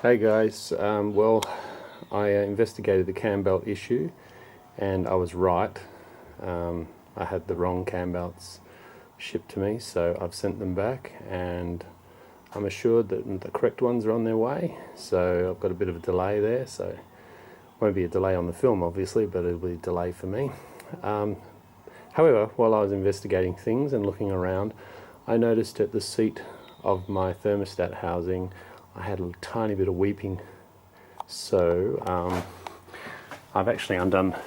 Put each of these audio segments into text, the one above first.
Hey guys, well, I investigated the cam belt issue and I was right. I had the wrong cam belts shipped to me, so I've sent them back and I'm assured that the correct ones are on their way. So I've got a bit of a delay there, so it won't be a delay on the film obviously, but it'll be a delay for me. However, while I was investigating things and looking around, I noticed at the seat of my thermostat housing I had a tiny bit of weeping. So I've actually undone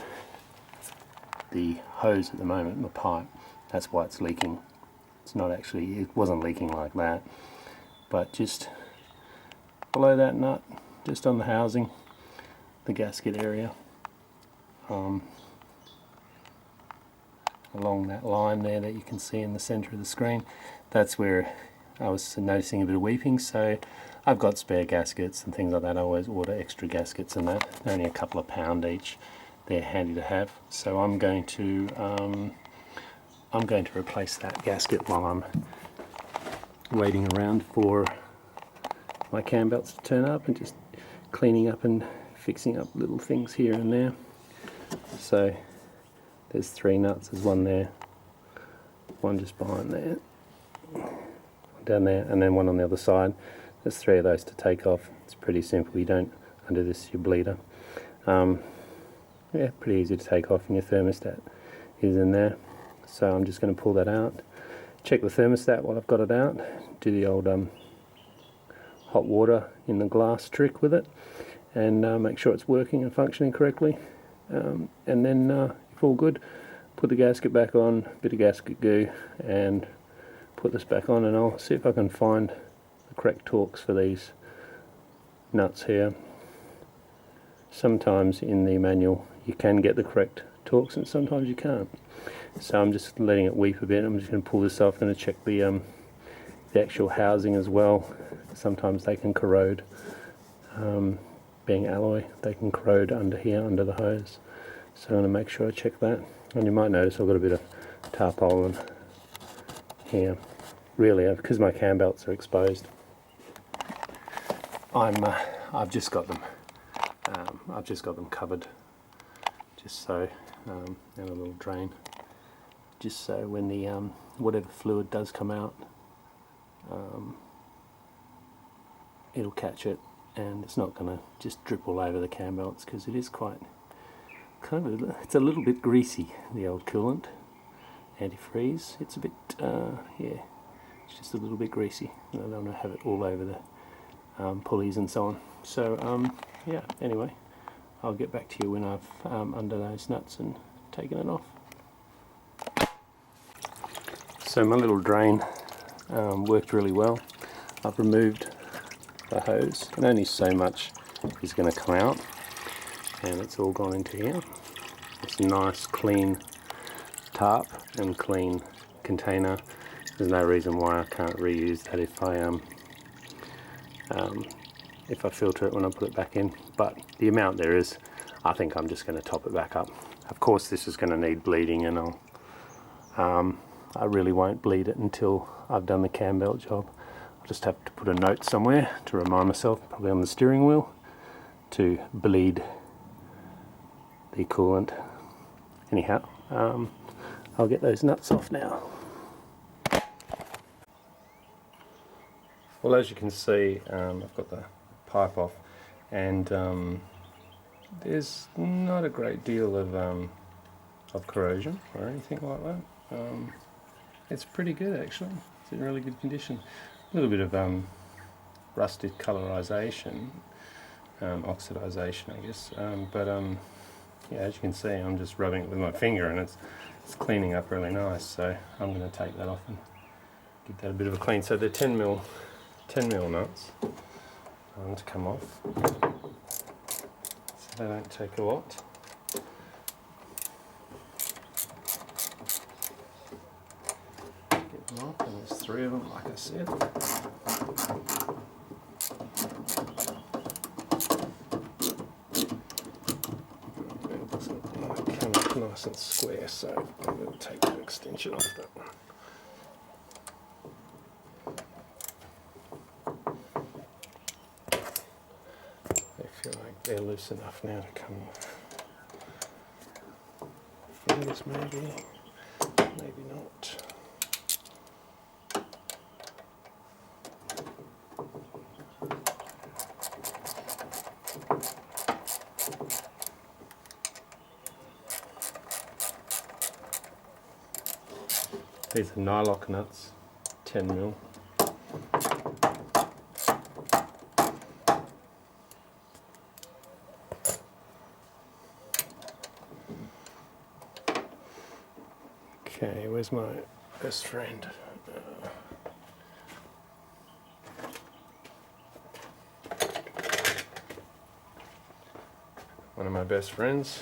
the hose at the moment, the pipe. That's why it's leaking. It's not actually, it wasn't leaking like that, but just below that nut, just on the housing, the gasket area, along that line there that you can see in the center of the screen, that's where I was noticing a bit of weeping. So I've got spare gaskets and things like that. I always order extra gaskets and that. They're only a couple of pound each. They're handy to have. So I'm going to replace that gasket while I'm waiting around for my cam belts to turn up, and just cleaning up and fixing up little things here and there. So there's 3 nuts. There's one there, one just behind there, down there, and then one on the other side. There's 3 of those to take off. It's pretty simple. You don't undo this, your bleeder. Yeah, pretty easy to take off, and your thermostat is in there. So I'm just going to pull that out, check the thermostat while I've got it out, do the old hot water in the glass trick with it, and make sure it's working and functioning correctly. And then if all good, put the gasket back on, bit of gasket goo, and put this back on, and I'll see if I can find the correct torques for these nuts here. Sometimes in the manual you can get the correct torques and sometimes you can't. So I'm just letting it weep a bit. I'm just going to pull this off. I'm going to check the actual housing as well. Sometimes they can corrode. Being alloy, they can corrode under here, under the hose. So I'm going to make sure I check that. And you might notice I've got a bit of tarpaulin here. Really, because my cam belts are exposed, I've just got them. I've just got them covered, just so, and a little drain, just so when the whatever fluid does come out, it'll catch it, and it's not going to just drip all over the cam belts, because it is quite it's a little bit greasy, the old coolant, antifreeze. It's a bit, yeah, it's just a little bit greasy. I don't want to have it all over the pulleys and so on. So yeah, anyway, I'll get back to you when I've undone those nuts and taken it off. So my little drain worked really well. I've removed the hose, and only so much is going to come out, and it's all gone into here. It's a nice clean tarp and clean container. There's no reason why I can't reuse that if I filter it when I put it back in, but the amount there is, I think I'm just going to top it back up. Of course this is going to need bleeding, and I really won't bleed it until I've done the cam belt job. I'll just have to put a note somewhere to remind myself, probably on the steering wheel, to bleed the coolant. Anyhow, I'll get those nuts off now. Well, as you can see, I've got the pipe off, and there's not a great deal of corrosion or anything like that. It's pretty good actually. It's in really good condition. A little bit of rusted colorization, oxidization, I guess. But yeah, as you can see, I'm just rubbing it with my finger, and it's cleaning up really nice. So I'm going to take that off and give that a bit of a clean. So they're 10 mil nuts to come off, so they don't take a lot. Get them off, and there's 3 of them, like I said. They come up nice and square, so I'm going to take the extension off that one. they're loose enough now to come fingers maybe, maybe not. These are nylock nuts, 10mm. Okay, where's my best friend? One of my best friends,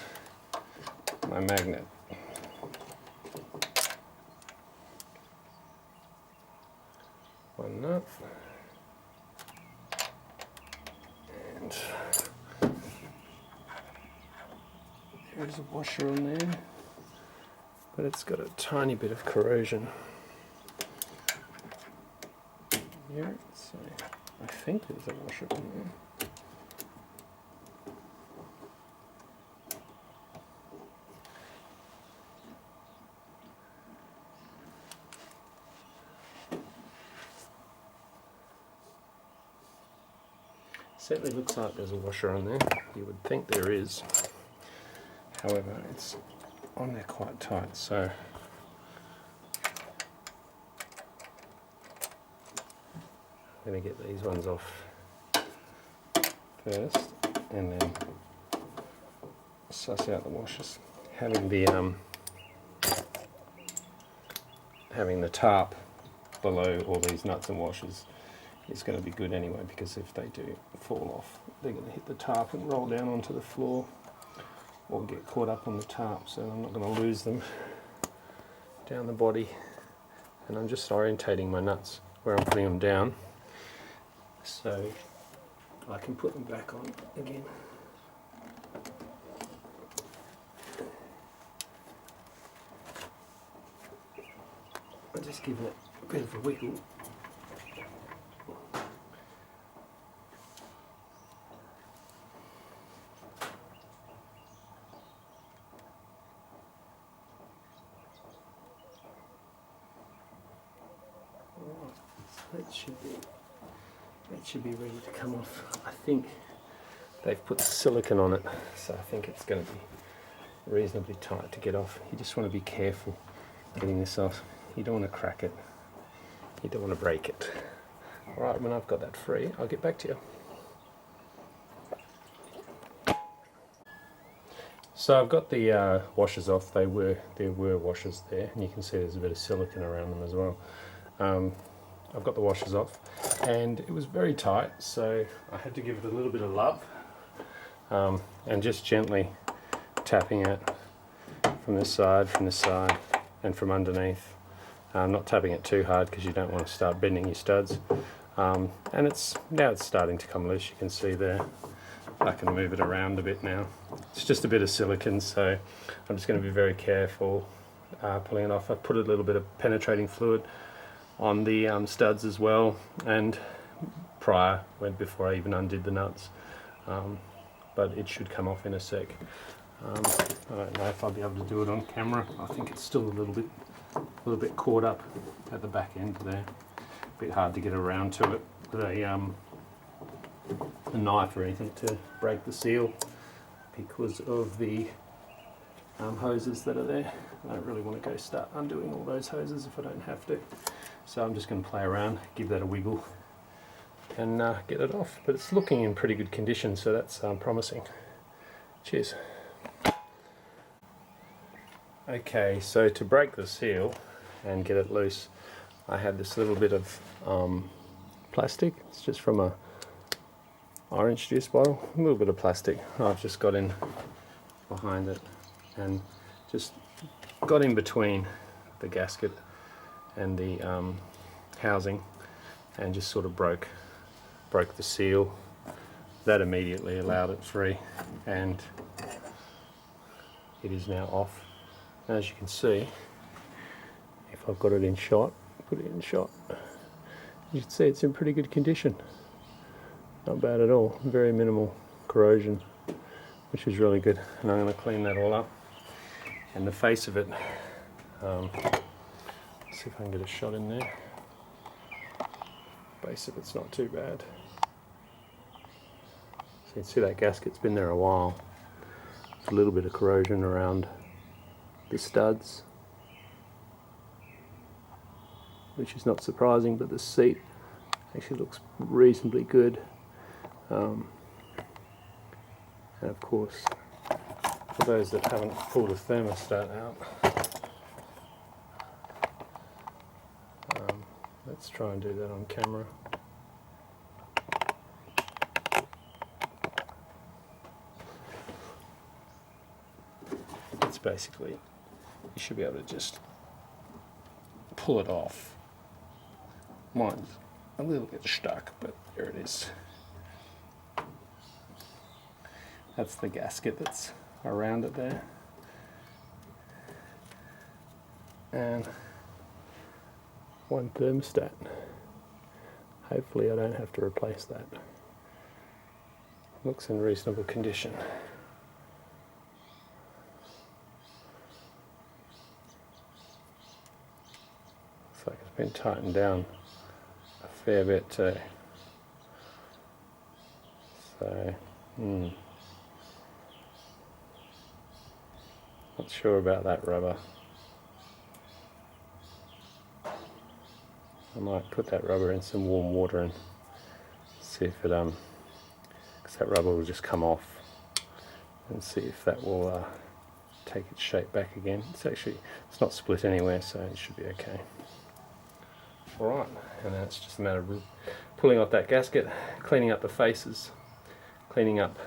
my magnet. One nut. And there's a washer on there, but it's got a tiny bit of corrosion here, so I think there's a washer on there. Certainly looks like there's a washer on there. You would think there is. However, it's on there quite tight, so I'm going to get these ones off first and then suss out the washers. Having the tarp below all these nuts and washers is going to be good anyway, because if they do fall off, they're going to hit the tarp and roll down onto the floor or get caught up on the tarp, so I'm not going to lose them down the body. And I'm just orientating my nuts where I'm putting them down so I can put them back on again. I'll just give it a bit of a wiggle. That should be ready to come off. I think they've put silicone on it, so I think it's going to be reasonably tight to get off. You just want to be careful getting this off. You don't want to crack it. You don't want to break it. Alright, when I've got that free, I'll get back to you. So I've got the washers off. There were washers there, and you can see there's a bit of silicone around them as well. I've got the washers off, and it was very tight, so I had to give it a little bit of love, and just gently tapping it from this side, and from underneath. Not tapping it too hard because you don't want to start bending your studs. And now it's starting to come loose. You can see there. I can move it around a bit now. It's just a bit of silicone, so I'm just going to be very careful pulling it off. I put a little bit of penetrating fluid on the studs as well, and before I even undid the nuts, but it should come off in a sec. I don't know if I'll be able to do it on camera. I think it's still a little bit caught up at the back end there. A bit hard to get around to it with a knife or anything to break the seal because of the hoses that are there. I don't really want to go start undoing all those hoses if I don't have to. So I'm just going to play around, give that a wiggle, and get it off. But it's looking in pretty good condition, so that's promising. Cheers. Okay, so to break the seal and get it loose, I had this little bit of plastic. It's just from a orange juice bottle, a little bit of plastic. I've just got in behind it and just got in between the gasket and the housing, and just sort of broke the seal. That immediately allowed it free, and it is now off. As you can see, if I've got it in shot, put it in shot, you can see it's in pretty good condition. Not bad at all. Very minimal corrosion which is really good. And I'm going to clean that all up. And the face of it, see if I can get a shot in there. Base of it's not too bad. So you can see that gasket's been there a while. There's a little bit of corrosion around the studs, which is not surprising, but the seat actually looks reasonably good. And of course, for those that haven't pulled a thermostat out, let's try and do that on camera. It's basically, you should be able to just pull it off. Mine's a little bit stuck, but there it is. That's the gasket that's around it there. And one thermostat. Hopefully I don't have to replace that. Looks in reasonable condition. Looks like it's been tightened down a fair bit too. So, not sure about that rubber. I might put that rubber in some warm water and see if it, because that rubber will just come off, and see if that will take its shape back again. It's not split anywhere, so it should be okay. Alright, and then it's just a matter of pulling off that gasket, cleaning up the faces, cleaning up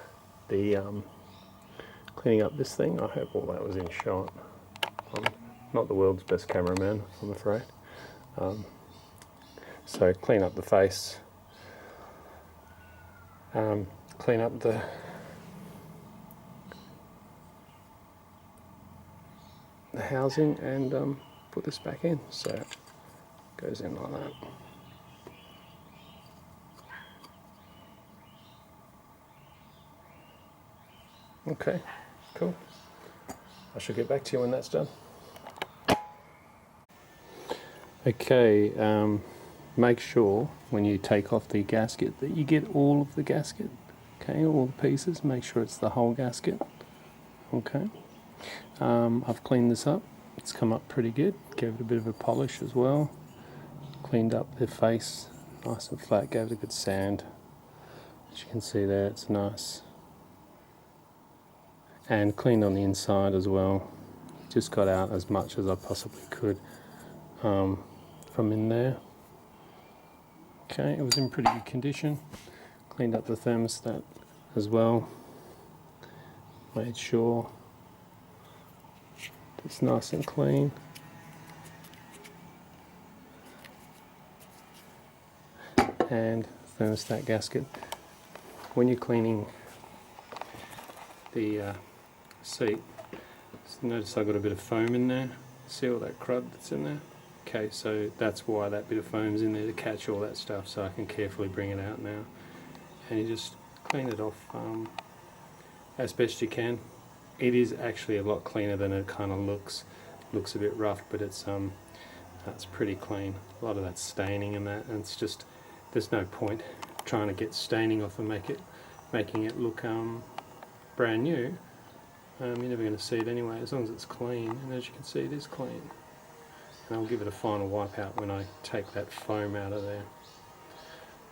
the cleaning up this thing. I hope all that was in shot. I'm not the world's best cameraman, I'm afraid. So clean up the face, clean up the housing, and put this back in. So it goes in like that. Okay, cool. I shall get back to you when that's done. Okay, make sure when you take off the gasket that you get all of the gasket. Okay, all the pieces. Make sure it's the whole gasket. Okay. I've cleaned this up. It's come up pretty good. Gave it a bit of a polish as well. Cleaned up the face, nice and flat. Gave it a good sand. As you can see there, it's nice. And cleaned on the inside as well. Just got out as much as I possibly could from in there. Okay, it was in pretty good condition. Cleaned up the thermostat as well. Made sure it's nice and clean. And thermostat gasket. When you're cleaning the seat, notice I got a bit of foam in there. See all that crud that's in there? Okay, so that's why that bit of foam's in there, to catch all that stuff, so I can carefully bring it out now. And you just clean it off as best you can. It is actually a lot cleaner than it kind of looks. Looks a bit rough, but it's pretty clean. A lot of that staining and that, and it's just, there's no point trying to get staining off and making it look brand new. You're never going to see it anyway, as long as it's clean. And as you can see, it is clean. And I'll give it a final wipe out when I take that foam out of there.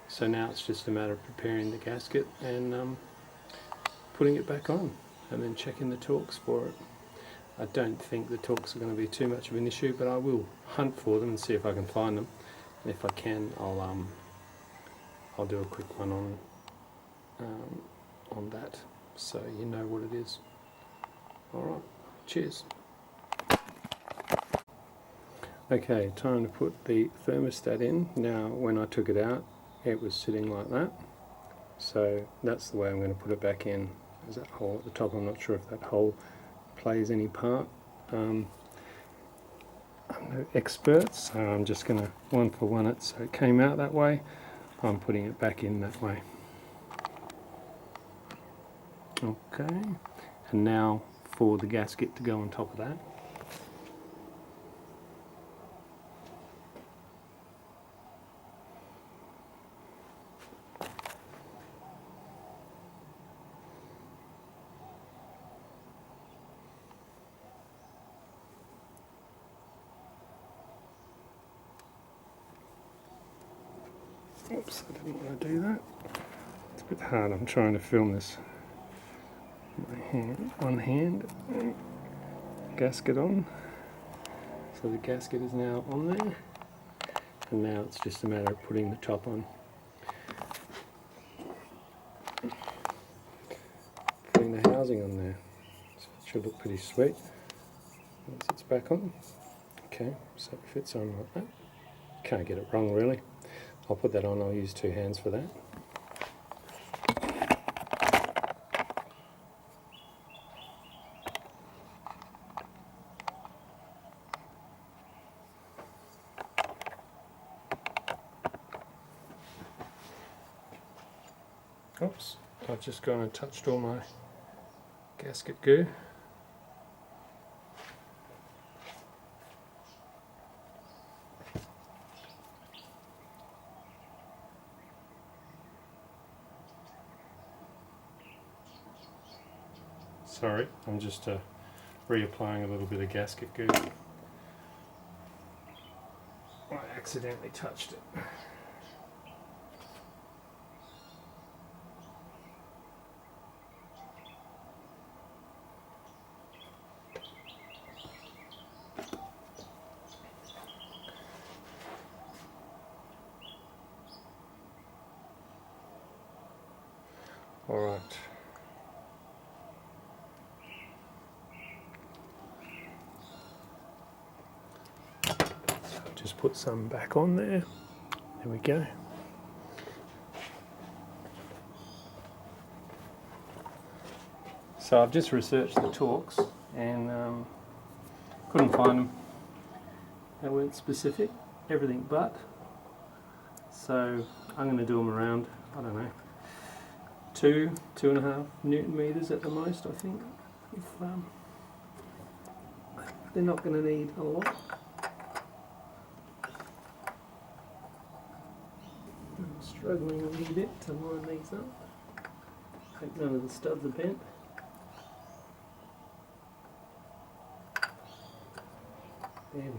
So now it's just a matter of preparing the gasket and putting it back on, and then checking the torques for it. I don't think the torques are going to be too much of an issue, but I will hunt for them and see if I can find them. And if I can, I'll do a quick one on that, so you know what it is. Alright, cheers. Okay, time to put the thermostat in. Now, when I took it out, it was sitting like that. So that's the way I'm going to put it back in. There's that hole at the top. I'm not sure if that hole plays any part. I'm no expert, so I'm just going to one for one it. So it came out that way. I'm putting it back in that way. Okay, and now for the gasket to go on top of that. Oops, I didn't want to do that. It's a bit hard, I'm trying to film this with my hand, one hand, gasket on. So the gasket is now on there, and now it's just a matter of putting the top on. Putting the housing on there, so it should look pretty sweet once it's back on. Okay, so it fits on like that. Can't get it wrong really. I'll put that on, I'll use two hands for that. Oops, I've just gone and touched all my gasket goo. Sorry, I'm just reapplying a little bit of gasket goo. I accidentally touched it. All right. Just put some back on there. There we go. So I've just researched the Torx and couldn't find them. They weren't specific, everything but. So I'm going to do them around, I don't know, 2.5 Newton meters at the most, I think. If they're not going to need a lot. I'm struggling a little bit to line these up. Hope none of the studs are bent. There we go.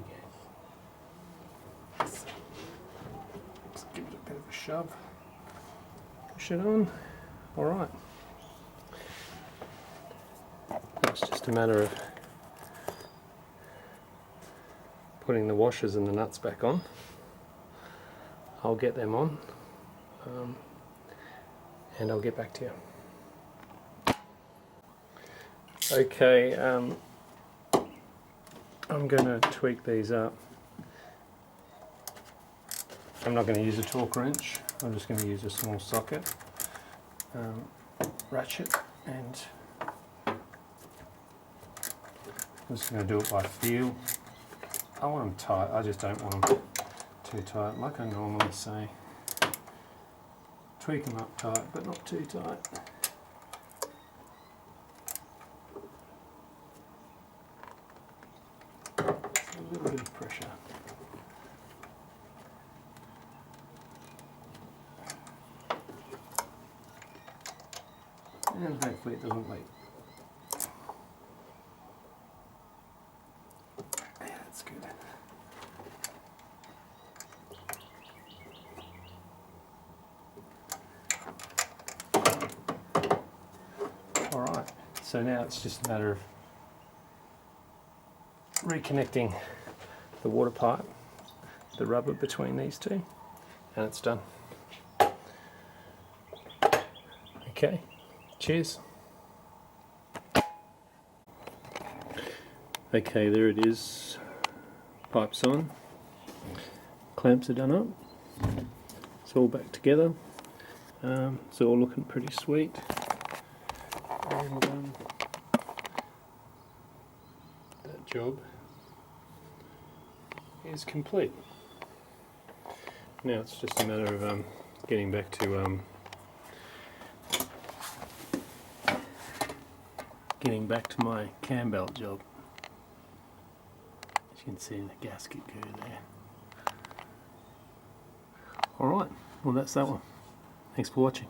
Let's give it a bit of a shove. Push it on. Alright. It's just a matter of putting the washers and the nuts back on. I'll get them on and I'll get back to you. Okay, I'm going to tweak these up. I'm not going to use a torque wrench, I'm just going to use a small socket, ratchet, and I'm just going to do it by feel. I want them tight, I just don't want them too tight. Like I normally say, tweak them up tight, but not too tight. A little bit of pressure. And hopefully it doesn't leak. Yeah, that's good. Alright, so now it's just a matter of reconnecting the water pipe, the rubber between these two, and it's done. Okay, cheers. Okay, there it is. Pipes on. Clamps are done up. It's all back together. It's all looking pretty sweet. And that job is complete. Now it's just a matter of getting back to getting back to my cam belt job. As you can see, the gasket go there. Alright, well that's that one. Thanks for watching.